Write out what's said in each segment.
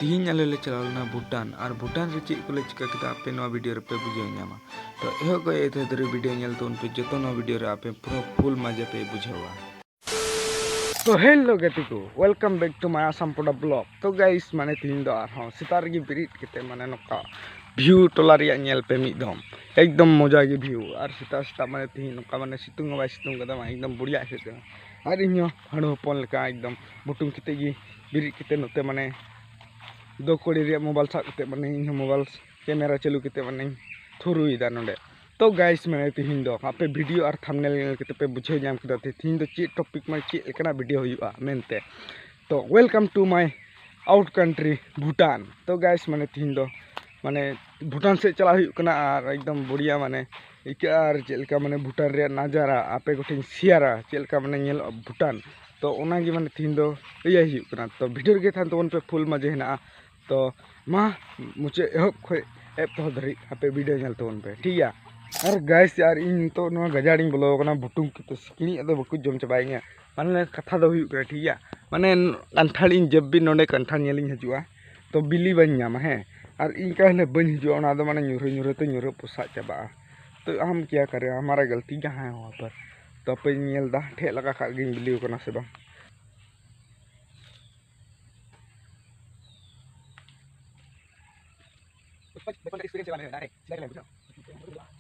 तीन आले ले चलाना भूटान और भूटान रे चेक को चिका किता आपे नवा वीडियो रे पे बुझे ᱧᱟᱢᱟ तो एहो को एते दरे वीडियो ᱧᱮᱞ तो उन पे जतो नवा वीडियो रे आपे पूरा फुल मजा पे बुझेवा। तो हेलो गति को welcome back to my Assam पोडा ब्लॉग। तो गाइस माने तीन दो आर सितार गी बिरिट केते माने नका व्यू टोला रिया ᱧᱮल पे मिद दम एकदम मजा गे व्यू और सिता सिता माने तीन नका माने सितुंग बाय सितुंग कदा मा एकदम बढ़िया हेते और इन्यो हणो हपन लका एकदम बुटुम केते गी बिरिट केते नते माने दो कोड़ी रे मोबाइल साब केते माने इन मोबाइल कैमरा चालू केते माने थुरुइदा नोडे। तो गाइस माने तीन दो आपे वीडियो और थंबनेल केते पे बुझे जाम केदा तीन दो चे टॉपिक माने चे एकना वीडियो हुआ मेनते। तो welcome to my own country Bhutan. तो गाइस माने तीन दो माने भूटान से चला हुई कना और एकदम बढ़िया माने इकार चेलका माने भूटान रे नजारा आपे गोठिन शेयरा चेलका माने नेल भूटान। तो ओनागी माने तीन दो इया हुई कना। तो वीडियो गे थान तो उन पे फुल मजे हेना। तो मा मुझे एहब खो एप तो धरी आपे वीडियो नेल तो उन पे ठीक है। और गाइस यार इन तो नो गजाड़ी बोलो कना भुटुम के सिकनी अदो बकु जम चबाइया माने कथा दो हुई कना ठीक है। माने कंठाल इन जब भी नोडे कंठाल नेलिंग हजुआ तो बिली बन नामा है और इन कहले बन हजुआ ओना दो माने न्यूरो न्यूरो तो न्यूरो पुसा चबा। तो हम क्या करें हमारा गलती कहाँ है वहाँ पर। तो पे नेल दा ठे लगा खा गिन बिली कना से बा।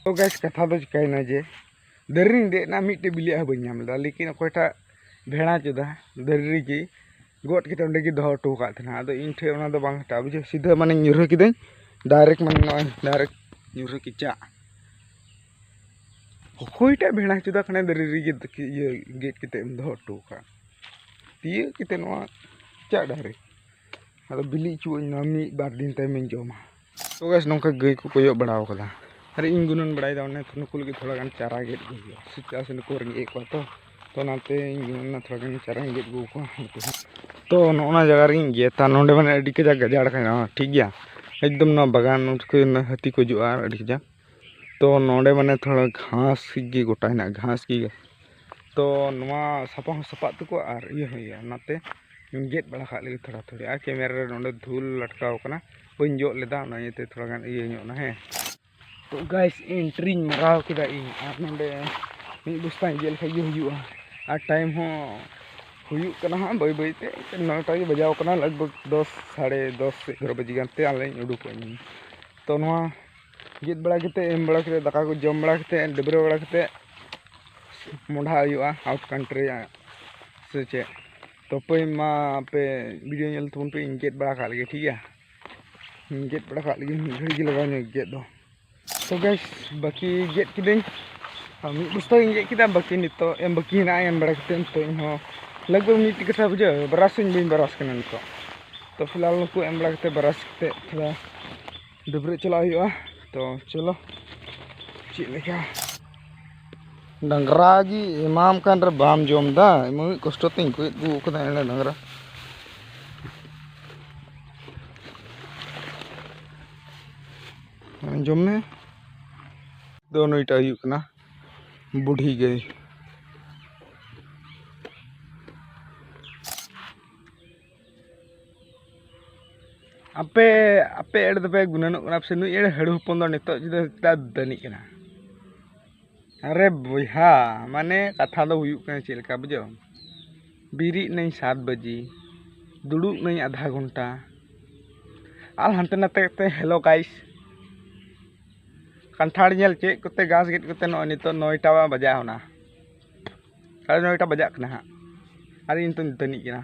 तो गैस कथा दो चिकायना जे दर्री देना मिट्टे बिलिया बना लेकिन अकोटा भेड़ा चुदा दर्री की गोट के अंडे की दो टो का अद इन ठे हटा बुझे सीधा माने न्यूर किदें डायरेक्ट माने डायरेक्ट न्यूर की चा अकोटा भेड़ा चुदा खाने दर्री गेट के दो टो का तीय के चा डायरेक्ट अद बिली चुना मी बार दिन तय जमा। तो गैस नौका गई को कोयो बढ़ाव कदा अरे इन गुनन बढ़ाई दा ने नुकुल के थोड़ा गान चारा गेट गई सिचा से नुकुर गे को तो नाते इन गुनन थोड़ा गान चारा गेट गो को। तो नोना जगह रिंग गे ता नोंडे माने अडी के गजाड़ खाना ठीक गया एकदम ना बागान उसके हाथी को जुआ अडी जा। तो नोंडे माने थोड़ा घास की गोटा है ना घास की तो नवा सपा सपा तो को और ये होया नाते गेट बड़ा खा ले थोड़ा थोड़ी आ कैमरा नोंडे धूल लटकाव कना बन जो लेदा ना ये थोड़ा गान ये ना है। तो गाइस एंट्री मराव किदा इन और नोंडे मी बुस्ता जेल खाई हुआ और टाइम हो हुई कना हां बई बई ते 9टा के बजाव कना लगभग 10 10:30 11 बजे गानते आले उडुक तो नवा गेट बड़ा केते एम बड़ा केते दाका को जम बड़ा केते डबरे बड़ा केते मोढ़ा हुआ आउट कंट्री से चे। तो पे मा पे वीडियो नेल तुन पे गेट बड़ा खा लगे ठीक है गेट बड़ा खा लगे घड़ी की लगा गेट दो। तो गैस बाकी गेट किदें बुस्ता गेट किदा बाकी नितो एम बाकी ना एम बड़ा केते तो इन लगभग मिट कथा बुझे बरास बी बरास कना नितो। तो फिलहाल नुकु एम बड़ा केते बरास केते थोड़ा डबरे चला हुआ। तो चलो चे लेका डंगरा गी इमाम कान रे बाम जम दा इम कष्ट तिन को गु कदा एने डंगरा जमने दोनों इटा हुकना बुढ़ी गई। आपे आपे एड़ दबे गुननो कना से नु एड़ हेड़ु हपन दो नितो जिदा दनी कना। अरे बुहा माने कथा दो हुयुक कना चेलका बुझो बिरी नहीं 7 बजे दुड़ुब नहीं आधा घंटा आल हंते नाते ते हेलो गाइस कंठाड़ नेल चे कोते घास गेट कोते नो नितो 9टा बजा होना 9:30 बजा कना हा अरे इन तो दनी कना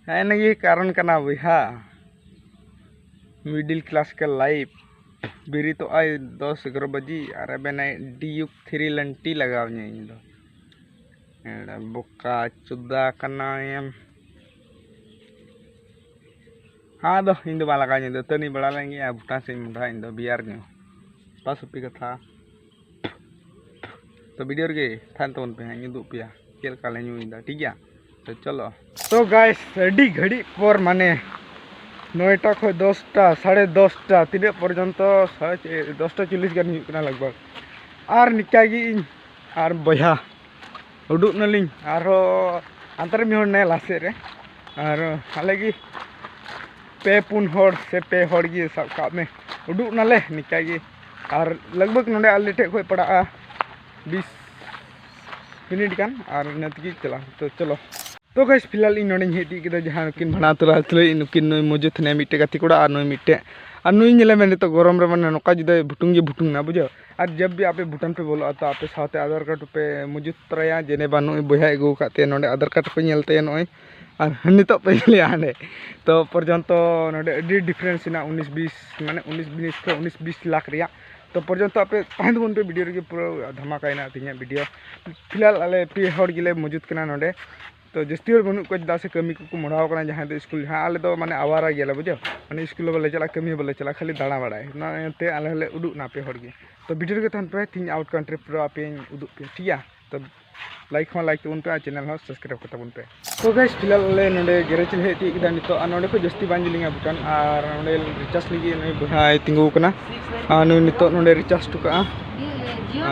है ये कारण कना बुहा मिडिल क्लास का लाइफ बिरी तो आई 10-11 बजे अरे बेना डीयू 3 लंटी लगाव इन दो एड़ा बोका चुदा कना एम हाँ दो इन दो बाला का दो तनी बड़ा लेंगे आ भूटान से मुढ़ा इन दो बियार न्यू पास उपी कथा। तो वीडियो रे थान तो पे इन दो पिया केल का लेन्यू इन ठीक है। तो चलो तो गाइस अडी घड़ी पर माने 9टा खो 10टा 10:30 तीन पर्यंत 10:40 गान हुकना लगभग और निकागी और बया उडुक नलिंग और अंतर में ने लासे रे और आले की पे पुन हर से पे हर की सब का में उडुक नाले निका की और लगभग नोडे आले ठे कोई पड़ा 20 मिनट कान और नतगी चला तो चलो तो गाइस फिलहाल इन नोडे हेटी के जहां किन भणा तला तले नुकिन नय मौजूद थे मिट्टे गाती कोड़ा और नय मिट्टे और नय नेले में तो गरम रे माने नोका जुदे भुटुंग ना बुझो और जब भी आपे भूटान पे बोलो तो आपे साथे आधार कार्ड पे मौजूद तरया जेने बा नय बया एगु काते नोडे आधार कार्ड पे नेलते नय और नितो पे हाने तो पर्यंत नोडे अडी डिफरेंस ना 19-20 माने 19-20 लाख रिया तो पर्यंत आपे ताहन बन पे वीडियो रे पूरा धमाका इना तिया वीडियो फिलहाल आले पे हर गिले मौजूद कना नोडे तो जस्ती हर बनु को जदा से कमी को मढ़ाव कना जहां दो स्कूल जहां आले दो माने आवारा गेला बुझो माने स्कूल बले चला कमी बले चला खाली दाड़ा बाड़ाय ना ते आले हले उडुक ना पे हर गे तो वीडियो के तहन पे थिंग आउट कंट्री पूरा आपे उदुक पे ठीक है तो लाइक तबन पे चैनल हो सब्सक्राइब कर तबन पे तो गाइस फिलहाल ले नोडे गैरेज ले हेती किदा नितो नोडे को जस्ती बान जिलिंगा भूटान और नोडे रिचार्ज लगी नय बहाय तिंगु कना नु नितो नोडे रिचार्ज टुका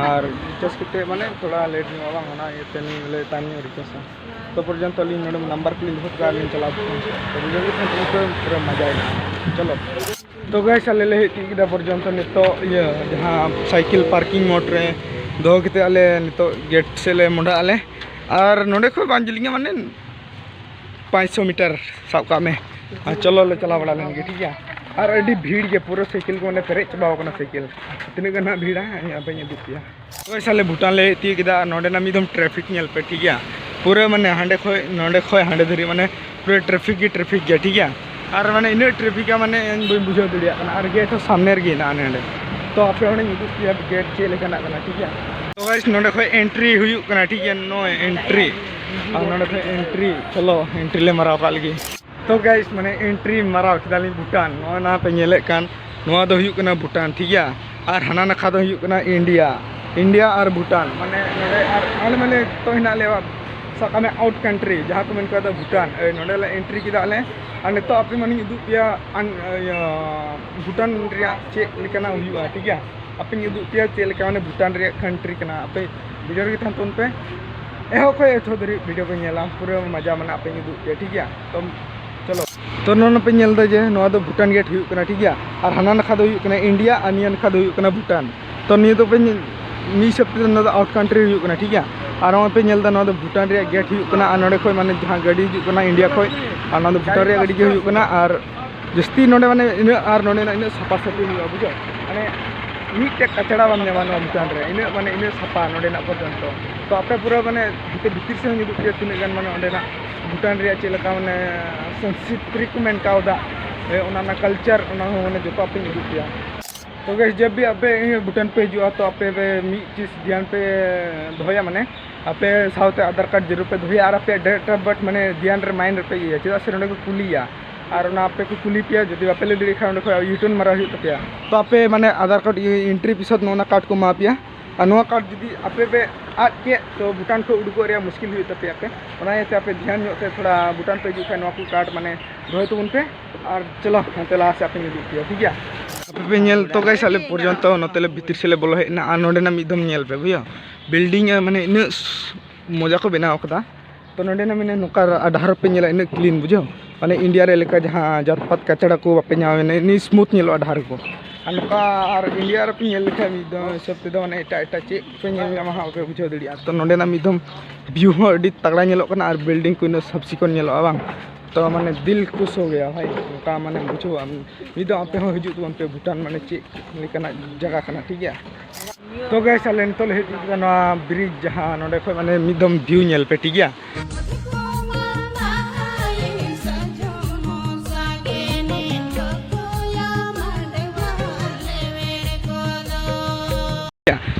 और रिचार्ज किते माने थोड़ा लेट नो बांग होना ये तनी ले तानी रिचार्ज तो पर्यंत ली नोडे नंबर क्लिक हो का लिन चला तो वीडियो के पूरा मजा आएगा चलो तो गाइस ले हेती किदा पर्यंत नितो ये जहां साइकिल पार्किंग मोड रे दो किते आले नितो गेट से ले मोडा आले और नोडे को बांजलिंगा माने 500 मीटर सब का में चलो ले चला बड़ा लेंगे ठीक है और अडी भीड़ के पूरा साइकिल को ने पेरे चबाव कना साइकिल इतने गना भीड़ है यहां पे ये दुपिया तो ऐसा ले भूटान ले ती किदा नोडे ना मिदम ट्रैफिक नेल पे ठीक है पूरे माने हांडे खोय नोडे खोय हांडे धरी माने पूरे ट्रैफिक गया ठीक है और माने इन ट्रैफिक का माने बुझो दड़िया कना और गेट सामने रे ना ने तो आपे होने दुपिया गेट चे लेकना कना ठीक है तो गाइस नोडे खोय एंट्री हुयु कना ठीक है नो एंट्री और नोडे खोय एंट्री चलो एंट्री ले माराव का लगी तो गाइस माने एंट्री माराव किदाली भूटान ना पे नेले कान नोआ दो हुयु कना भूटान ठीक है और हाना नखा दो हुयु कना इंडिया और भूटान माने नोडे और माने तो हिना लेवा साकामे आउट कंट्री जहां को मन का भूटान नोडे ले एंट्री किदाले और नितो आपे माने उदु पिया भूटान रिया चे लेकना हुयुआ ठीक है आपे उदु पिया चे लेका माने भूटान रिया कंट्री कना आपे वीडियो के थान पे एहो को थोदरी वीडियो पे नेला पूरा मजा माने आपे उदु पिया ठीक है तो चलो तो नोन पे नेल दे जे नोआ दो भूटान गेट हुयु कना ठीक है और हाना नखा दो हुयु कना इंडिया और निया नखा दो हुयु कना भूटान तो निया तो पे मी सप्ते नो आउट कंट्री हुयु कना ठीक है और वहाँ पे नेलदा नो भूटान रे गेट हुयु कना और नोडे खोय माने जहां गाड़ी हुयु कना इंडिया खोय और नो भूटान रे गाड़ी हुयु कना और जस्ती नोडे माने इन और नोडे ना इन सफा सफी हुयु बुझो माने मीटे कचड़ा बन नेमा नो भूटान रे इन माने इन सफा नोडे ना पर्यंत तो आपे पूरा माने हिते भीतर से हिदु पे तिने गान माने ओंडे ना भूटान रे चे लका माने संस्कृति को मेन कावदा ओना ना कल्चर ओना माने जो आपे हिदु पे तो गाइस जब भी आपे भूटान पे हिजुआ तो आपे मी चीज ध्यान पे दोया माने आपे साउथ आधार कार्ड जरूर पे दोया और आपे डेट ऑफ बर्थ माने ध्यान रे माइंड पे ये चेदा से नोडे को कुलिया और ना आपे को कुली पिया जदि आपे ले दिखा नोडे को यूटर्न मारा हुई तपिया तो आपे माने आधार कार्ड एंट्री पिसत नोना कार्ड को मापिया और नोआ कार्ड जदि आपे पे आद के तो भूटान को उडुको रे मुश्किल हुई तपिया पे ओना ये आपे ध्यान नो से थोड़ा भूटान पे जुखा नोआ को कार्ड माने दोय तो उन पे और चलो हते ला से आपे दिखिया ठीक है आपे पे नेल तो गाइस आले पर्यंत नोतेले भीतर से ले बोलो है ना नोडे ना मिदम नेल पे बुझो बिल्डिंग माने इन मजा को बनाव कदा तो नोडे ना माने नोका आधार पे नेला इन क्लीन बुझो माने इंडिया रे लेका जहां जातपात कचड़ा को बापे नावे नि स्मूथ नेलो आधार को और नोका और इंडिया रे पे नेल लेखा मिदम सब ते माने एटा चे पे नेल मा हा पे बुझो दड़िया तो नोडे ना मिदम व्यू हो अडी तगड़ा नेलो कना और बिल्डिंग को इन सबसी को नेलो बांग तो माने दिल खुश हो गया भाई का माने बुझो मिदम आपे हो हिजु तो पे भूटान माने चे लेकना जगह कना ठीक है तो गाइस आले नितो ले हिजु कना ब्रिज जहां नोडे को माने मिदम व्यू नेल पे ठीक है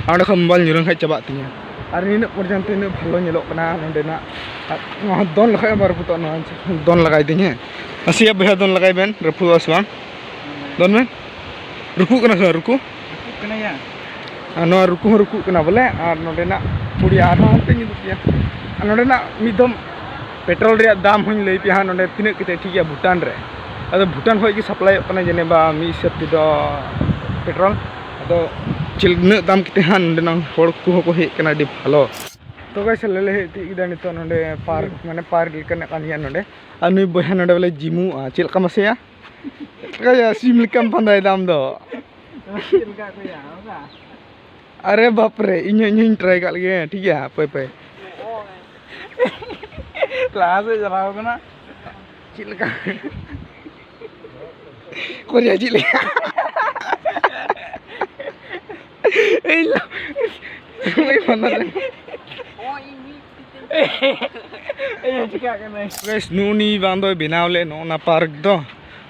और मोबाइल nyurung खाई चबा तिया और इन पर्यंत इन भलो नेलो कना नोडेना दोन लखाय बार पुतो न दोन लगाय दिने असिया बहा दोन लगाय बेन रफु असवान दोन में रुकु कना सर रुकु कना या नो रुकु कना बोले और नोडेना पुड़िया आरो पे निदुपिया नोडेना मिदम पेट्रोल रे दाम होई लई पिया नोडे तिने किते ठीक है भूटान रे अदो भूटान होय की सप्लाई कना जेनेबा मी सेफ्टी दो पेट्रोल अदो चिलने दाम किते हान नोडेना होड़ को हे कना दि भलो तो गैस ले हेती किदा नितो नोडे पार्क माने पार्क लेकना कानिया नोडे अनुई बया नोडे बोले जिमु चिल का मसे या कया सिम लेकम पंदाय दाम दो चिल का कया होगा अरे बाप रे इन ट्राई कर लगे ठीक है पे पे क्लास में चलाओ ना चिल का Korea chill A लोไม่พอนั่นเลยguys nuni bang doi binaw le no na park do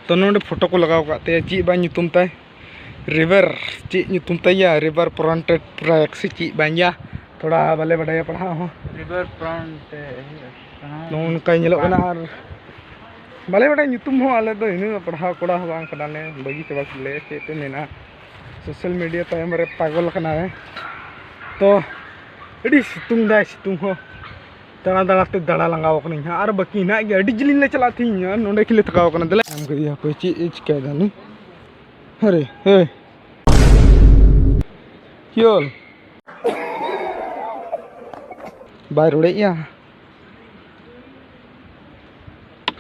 to nonde photo ko lagaw ka te chi ba nyutum tai river chi nyutum tai ya river front project si chi banya thoda bale badaya padha ho river front non kai nyelok kana ar bale badaya nyutum ho ale do inu padha koda bang kadane bagi chaba le che te nena social media tayam re pagol kana hai तो अड़ी सितुंग दा सितुंग हो दाड़ा दाड़ा ते दाड़ा लगाव कनी आर बाकी ना गे अड़ी जलिन ले चला थी नोंडे खिले थकाव कना दले हम करिया पे ची इच के दानी अरे हे योल बाय रोड़े या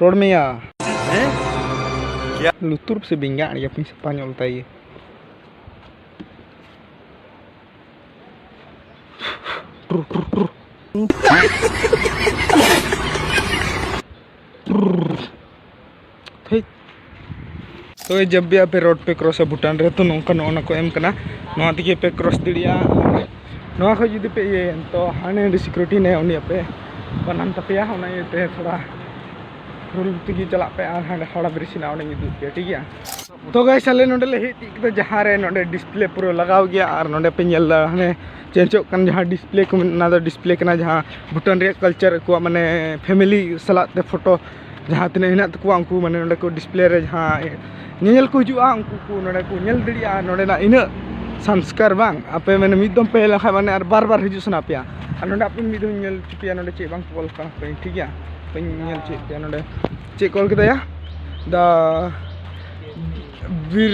रोड में या हैं क्या लुतुर से बिंगा या पे स्पानियोल ताई तो जब भी आप रोड पे क्रॉस है भूटान रे तो नौका नौना को एम करना नौआ तक पे क्रॉस दिड़िया नौआ को जुदी पे ये तो हाने सिक्योरिटी ने उन्हीं पे बनान तपिया होना ये ते थोड़ा रूल तक चला पे आर हाने थोड़ा ब्रिसिना उन्हें जुदी पे ठीक है तो गाइस चले नोडे ले हिट तो जहाँ रे नोडे डिस्प्ले पूरा लगाव गया और नोडे पे नल हाने चेंजो कन जहाँ डिस्प्ले को ना दो डिस्प्ले करना जहाँ भूटान रे कल्चर को माने फैमिली सलाते फोटो जहाँ तीन हिना तक उनको माने नोडे को डिस्प्ले रे जहाँ नेल को हिजुआ उनको को नोडे को नेल दड़िया नोडे ना इन संस्कार बांग आपे माने मिदम पे लखा माने और बार बार हिजु सना पे और नोडे आपे मिदम नेल चिपिया नोडे चे बांग कॉल का ठीक है पे नेल चे पे नोडे चे कॉल के दया the bir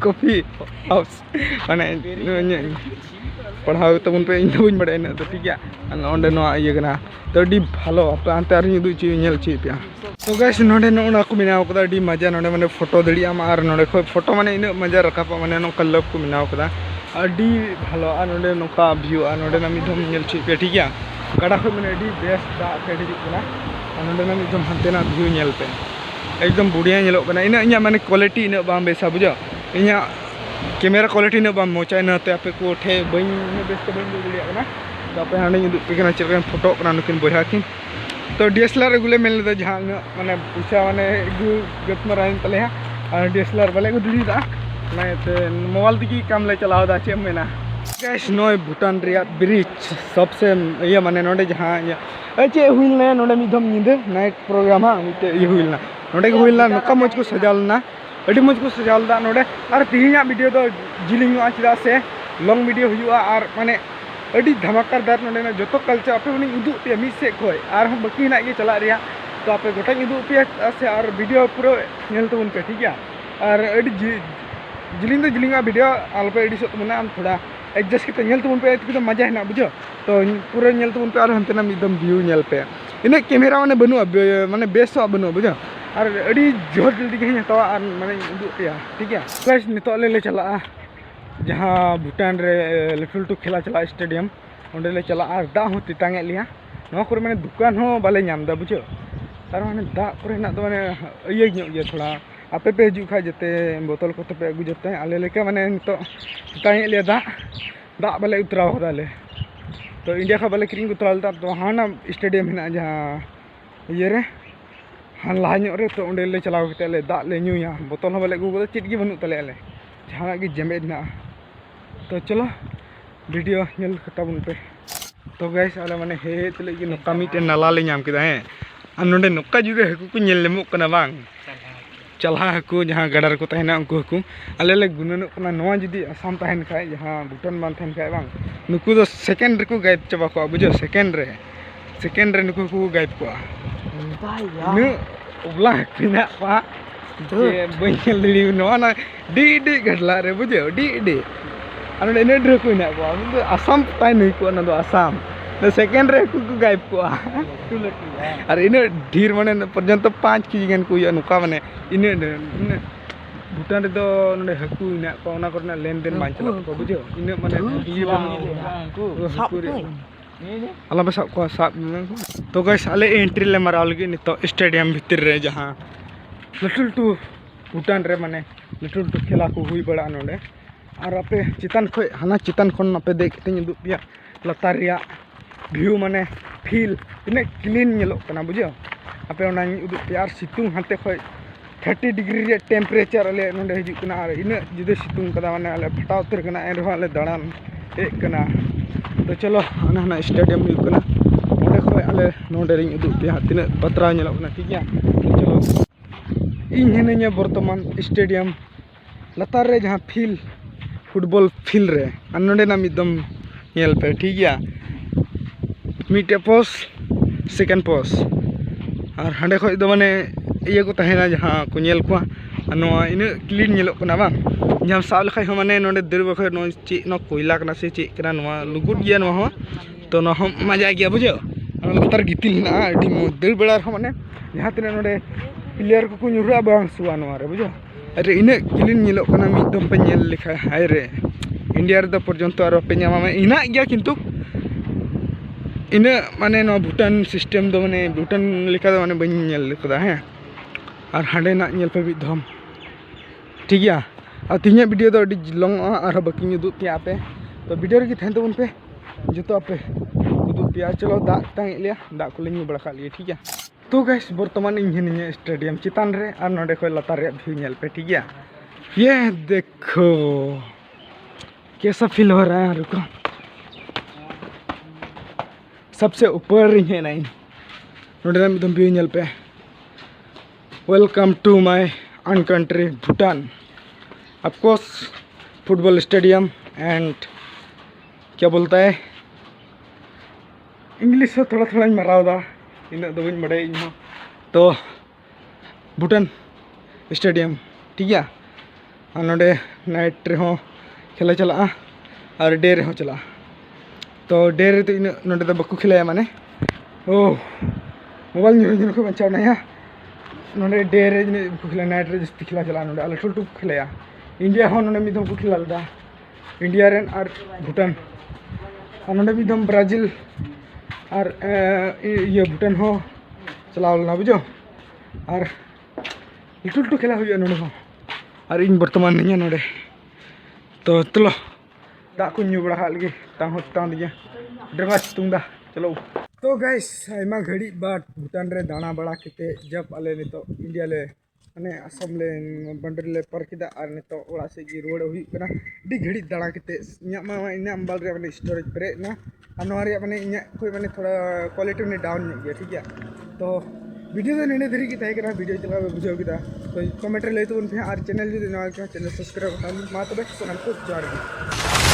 coffee house mana पढ़ाओ तब उन पे इन बुन बड़े न तो ठीक है नोंडे नो ये गना तो डी भालो आप अंते आर नी दु ची नेल ची पे तो गाइस नोंडे नो को मिनाव कदा डी मजा नोंडे माने फोटो दड़िया मार नोंडे खो फोटो माने इन मजा रखा माने नो कलब को मिनाव कदा अडी भालो आ नोंडे नोका व्यू आ नोंडे ना मिधम नेल ची पे ठीक है गड़ा खो माने डी बेस्ट दा पे दी कना नोंडे ना मिधम हंते ना व्यू नेल पे एकदम बढ़िया नेलो कना इन इया माने क्वालिटी इन बाम बेसा बुझो इया कैमरा क्वालिटी न बाम मोचा न ते आपे को ठे बइन बेस के बइन दुलिया कना तो आपे हाने दुद पे कना चलकन फोटो कना नुकिन बोया किन तो डीएसएलआर रेगुले मेल द जहां माने पूछा माने गु गत मराइन तले और डीएसएलआर वाले को दुली दा मैं ते मोबाइल दिकी काम ले चलाव दा चे मेना गाइस नोय भूटान रिया ब्रिज सबसे ये माने नोडे जहां चे हुइलना नोडे मिधम निंदे नाइट प्रोग्राम हा मिते ये हुइलना नोडे को हुइलना नका मज को सजालना अड़ी मज को सजालदा नोडे और तिहिना वीडियो तो जिलिंग चिदा से लॉन्ग वीडियो हुआ और माने अड़ी धमाकेदार नोडे ना जतो कल्चर आपे उनी उदु पे मिस से खोय और हम बाकी ना ये चला रिया तो आपे गोटा उदु पे से और वीडियो पूरा नेल तो उन पे ठीक है और अड़ी जिलिंग वीडियो आलपे एडी सो मना हम थोड़ा एडजस्ट करते नेल तो उन पे तो मजा है ना बुझो तो पूरा नेल तो उन पे और हंते ना एकदम व्यू नेल पे इन कैमरा माने बनु माने बेस बनु बुझो और अड़ी जोर जल्दी के हतावा और माने उदु पे ठीक है गाइस नितो ले चला जहाँ भूटान रे लटू खेला चला स्टेडियम ओंडे ले चला और दा हो तितांगे लिया नो करे माने दुकान हो बाले नाम दा बुझो और माने दा करे ना तो माने ये ᱧᱚᱜ गया थोड़ा आपे पे हिजु खा जते बोतल को पे अगु जते आले लेके माने नितो तितांगे लिया दा बाले उतराव दाले तो इंडिया का बाले किरिंग उतराल दा तो हाना स्टेडियम हिना जहाँ ये रे हान लाहा ᱧᱚᱜ रे तो ओंडे ले चलाव कते ले दा ले ᱧᱩᱭᱟ बोतल हो बाले अगु चिट गे बनु तले आले जहाँ की जमेद ना तो चलो वीडियो नेल खताबुन पे तो गाइस आले माने हे तले की नोका मिटे नाला ले नाम किदा है और नोडे नोका जुदे हकु को नेल लेमो कना बांग चला हकु जहाँ गडर को तहना उनको हकु आले ले गुननो कना नोआ जुदी आसाम तहन खाय जहाँ भूटान बान तहन खाय बांग नुकु दो सेकेंड रे को गायब चबा को बुझो सेकेंड रे नुकु को गायब को नु उबला पिना पा जे बइल दिली नोना डी गडला रे बुझो डी ᱟᱨ ᱱᱚᱰᱮ ᱤᱱᱟᱹ ᱰᱷᱮᱨ ᱠᱚ ᱦᱮᱱᱟᱜ ᱠᱚᱣᱟ ᱩᱱᱠᱩ ᱫᱚ ᱟᱥᱟᱢ ᱛᱟᱭ ᱱᱩᱭ ᱠᱚᱣᱟ ᱚᱱᱟ ᱫᱚ ᱟᱥᱟम सेकेंड रे को गायब को और इन ढेर माने पर्यंत 5 केजी गन को नुका माने इन भूटान रे दो नडे हकू इना को ओना करना लेन देन बांच चला को बुझो इन माने अला बसा को साब तो गाइस आले एंट्री ले माराव लगी नितो स्टेडियम भीतर रे जहां लटू लटू भूटान रे माने लटू लटू खेला को हुई बड़ा नडे और आपे चितान खय हाना चितान खन आपे देख तिन उदु पिया लतार रिया व्यू माने फील इन क्लीन नेलो कना बुझो आपे ओना उदु प्यार सितुंग हाते खय 30 डिग्री रे टेम्परेचर अले नडे हिजु कना और इन जुदे सितुंग कदा माने अले फटाव उतर कना एन रहा अले दड़ान एक कना तो चलो अना ना स्टेडियम हुई कना ओडे खय अले नडे रिन उदु पिया तिन पत्रा नेलो कना ठीक है चलो इन हेने वर्तमान स्टेडियम लतार रे जहां फील फुटबॉल फील रे नडे ना मिदम नेल पे ठीक है मिटे पोस सेकेंड पोस और हांडे खय दो माने इया को तहेना जहां को नेल को इन क्लीन नेलो कना बा जहां साब लखाय हो माने नडे दर बखय न ची न कोयला कना से ची कना नवा लुगुट गया न हो तो न हम मजा गया बुझो लतार गितिल ना अडी दर बेड़ा हो माने जहां तिना नडे प्लेयर को नुरा बांग सुआ नवा रे बुझो अरे इन क्लीन नेलो कना मिदम पे नेल लिखा हाय रे इंडिया रे पर्यंत और पे नामा इना गया किंतु इन माने नो भूटान सिस्टम दो माने भूटान लिखा दो माने बन नेल कदा है और हांडे ना नेल पे विधम ठीक है और तिन्या वीडियो दो अडी लॉन्ग और बाकी उदु पे आपे तो वीडियो रे थैन तबन पे जतो आपे उदु पे चलो दा तांग लिया दा को लिंग बड़ा लिए ठीक है तो गाइस वर्तमान इन हेने स्टेडियम चितान रे और नडे खय लतार रे व्यू नेल पे ठीक है ये देखो कैसा फील हो रहा है रुको सबसे ऊपर है नहीं नोडे एकदम व्यू नेल पे welcome to my own country Bhutan of course football stadium and क्या बोलता है इंग्लिश से थोड़ा थोड़ा मरावदा इन बन बड़े तो भूटान स्टेडियम ठीक है नोडे नाइट रे हो खेला चला और डे रे हो चला तो डे रे तो इन नोडे तो बकु खेलाया माने ओ मोबाइल न्यूज को बचाव ना नोडे डे रे बकु खेला नाइट रे जस्ती खेला चला नोडे अले टुटु खेलाया इंडिया हो नोडे मिदम को खेला लदा इंडिया रेन और भूटान और नोडे मिदम ब्राजील और ये भूटान हो चलाव लना बुझो और टुटु खेला हुई नोडे हो और इन वर्तमान नहीं नोडे तो चलो दा को न्यू बड़ा लगे तांग दिया ड्रामा सितुंग दा चलो तो गाइस आयमा घड़ी बाद भूटान रे दाना बड़ा केते जब आले नितो इंडिया ले माने असम ले बंडर ले पर किदा और नितो ओड़ा से गी रोड हुई कना डी घड़ी दाना केते इना मा इना अंबाल रे माने स्टोरेज पेरे ना अनवारे माने इना कोई माने थोड़ा क्वालिटी ने डाउन गया ठीक है तो वीडियो तो नेने धरी की ताई करा वीडियो चला बुझाव किदा तो कमेंट रे ले तो उन पे आर चैनल जो नवा चैनल सब्सक्राइब कर मा तो बस को जोड़